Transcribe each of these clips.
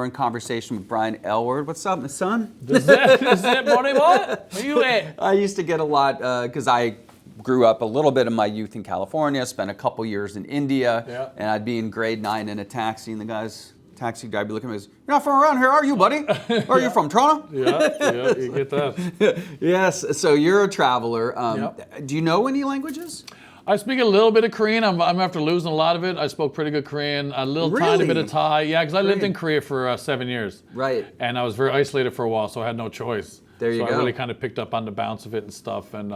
we're in conversation with Brian Aylward. What's up, my son? Is it, buddy? What? Where you at? I used to get a lot, because I grew up a little bit of my youth in California, spent a couple years in India, and I'd be in grade 9 in a taxi, and the taxi guy would be looking at me and goes, "You're not from around here, are you, buddy? Are you from Toronto?" Yeah, you get that. Yes, so you're a traveler. Do you know any languages? I speak a little bit of Korean. I'm after losing a lot of it. I spoke pretty good Korean, a little tiny bit of Thai. Yeah, because I lived in Korea for 7 years. Right. And I was very isolated for a while, so I had no choice. There you go. So I really kind of picked up on the bounce of it and stuff. And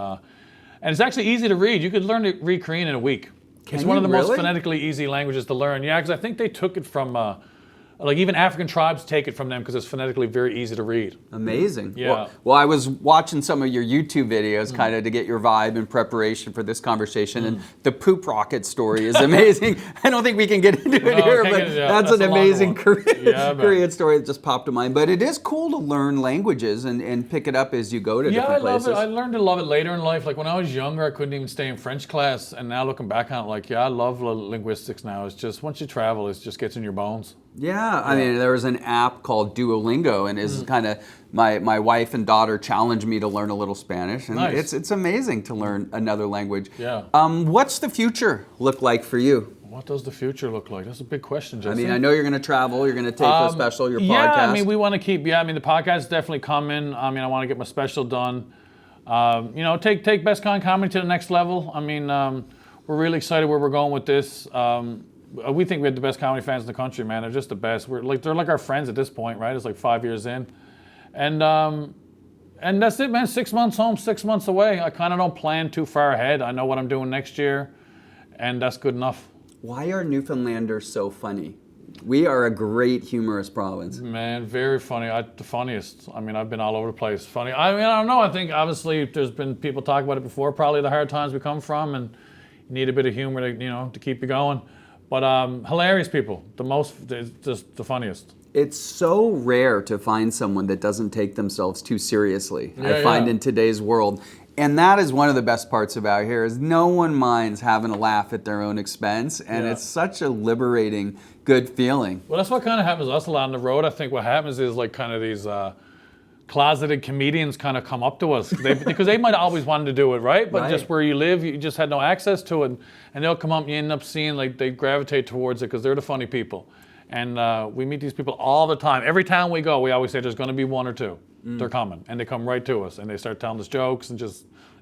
it's actually easy to read. You could learn to read Korean in a week. It's one of the most phonetically easy languages to learn. Yeah, because I think they took it from... like even African tribes take it from them because it's phonetically very easy to read. Amazing. Yeah. Well, I was watching some of your YouTube videos kind of to get your vibe in preparation for this conversation, and the poop rocket story is amazing. I don't think we can get into it here, but that's an amazing Korean story that just popped to mind. But it is cool to learn languages and pick it up as you go to different places. Yeah, I love it. I learned to love it later in life. Like when I was younger, I couldn't even stay in French class, and now looking back on it, like, I love linguistics now. It's just, once you travel, it just gets in your bones. Yeah, I mean, there was an app called Duolingo, and is kind of my wife and daughter challenged me to learn a little Spanish, and it's amazing to learn another language. Yeah. What's the future look like for you? What does the future look like? That's a big question, Jesse. I mean, I know you're going to travel. You're going to take a special, your podcast. Yeah, I mean, we want to keep. Yeah, I mean, the podcast is definitely coming. I mean, I want to get my special done. Take Best Con Comedy to the next level. I mean, we're really excited where we're going with this. We think we have the best comedy fans in the country, man. They're just the best. They're like our friends at this point, right? It's like 5 years in, and that's it, man. 6 months home, 6 months away. I kind of don't plan too far ahead. I know what I'm doing next year, and that's good enough. Why are Newfoundlanders so funny? We are a great humorous province. Man, very funny. The funniest. I mean, I've been all over the place. Funny. I mean, I don't know. I think obviously there's been people talk about it before. Probably the hard times we come from, and you need a bit of humor to keep you going. But hilarious people, just the funniest. It's so rare to find someone that doesn't take themselves too seriously. I find in today's world. And that is one of the best parts about here is no one minds having a laugh at their own expense. And it's such a liberating, good feeling. Well, that's what kind of happens to us a lot on the road. I think what happens is like kind of these closeted comedians kind of come up to us because they might always wanted to do it, right? But just where you live, you just had no access to it, and they'll come up and you end up seeing like they gravitate towards it because they're the funny people. And we meet these people all the time. Every time we go, we always say there's going to be one or two. They're coming, and they come right to us, and they start telling us jokes, and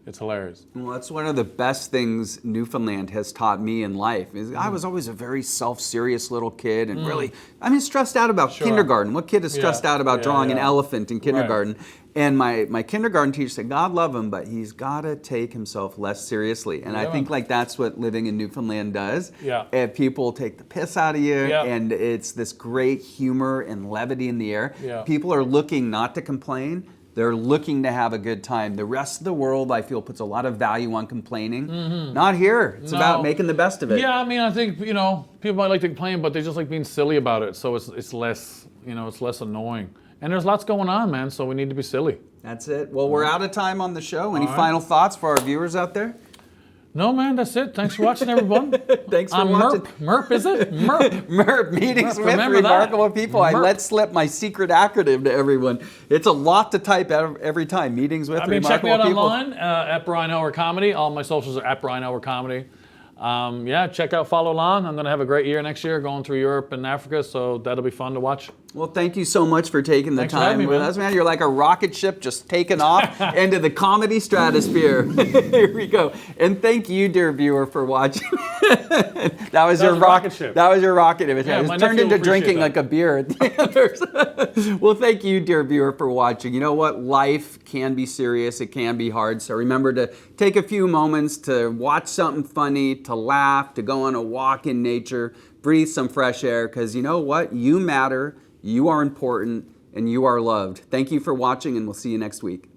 it's hilarious. Well, that's one of the best things Newfoundland has taught me in life. I was always a very self-serious little kid and really, stressed out about kindergarten. What kid is stressed out about drawing an elephant in kindergarten? Right. And my kindergarten teacher said, God love him, but he's got to take himself less seriously. And I think like that's what living in Newfoundland does. Yeah. If people take the piss out of you, and it's this great humor and levity in the air. Yeah. People are looking not to complain. They're looking to have a good time. The rest of the world, I feel, puts a lot of value on complaining. Mm-hmm. Not here. It's about making the best of it. Yeah, I mean, I think, people might like to complain, but they just like being silly about it. So it's less, it's less annoying. And there's lots going on, man, so we need to be silly. That's it. Well, we're out of time on the show. Any final thoughts for our viewers out there? No, man, that's it. Thanks for watching, everyone. Thanks for watching. MERP, is it? MERP. MERP, Meetings with Remarkable People. I let slip my secret acronym to everyone. It's a lot to type every time. Meetings with Remarkable People. Check me out online at Brian Aylward Comedy. All my socials are at Brian Aylward Comedy. Check out, follow along. I'm going to have a great year next year going through Europe and Africa, so that'll be fun to watch. Well, thank you so much for taking the time with us, man. You're like a rocket ship just taking off into the comedy stratosphere. Here we go. And thank you, dear viewer, for watching. That was your rocket ship. That was your rocket imitation. It turned into drinking like a beer at the end. Well, thank you, dear viewer, for watching. You know what? Life can be serious. It can be hard. So remember to take a few moments to watch something funny, to laugh, to go on a walk in nature, breathe some fresh air, because you know what? You matter. You are important, and you are loved. Thank you for watching, and we'll see you next week.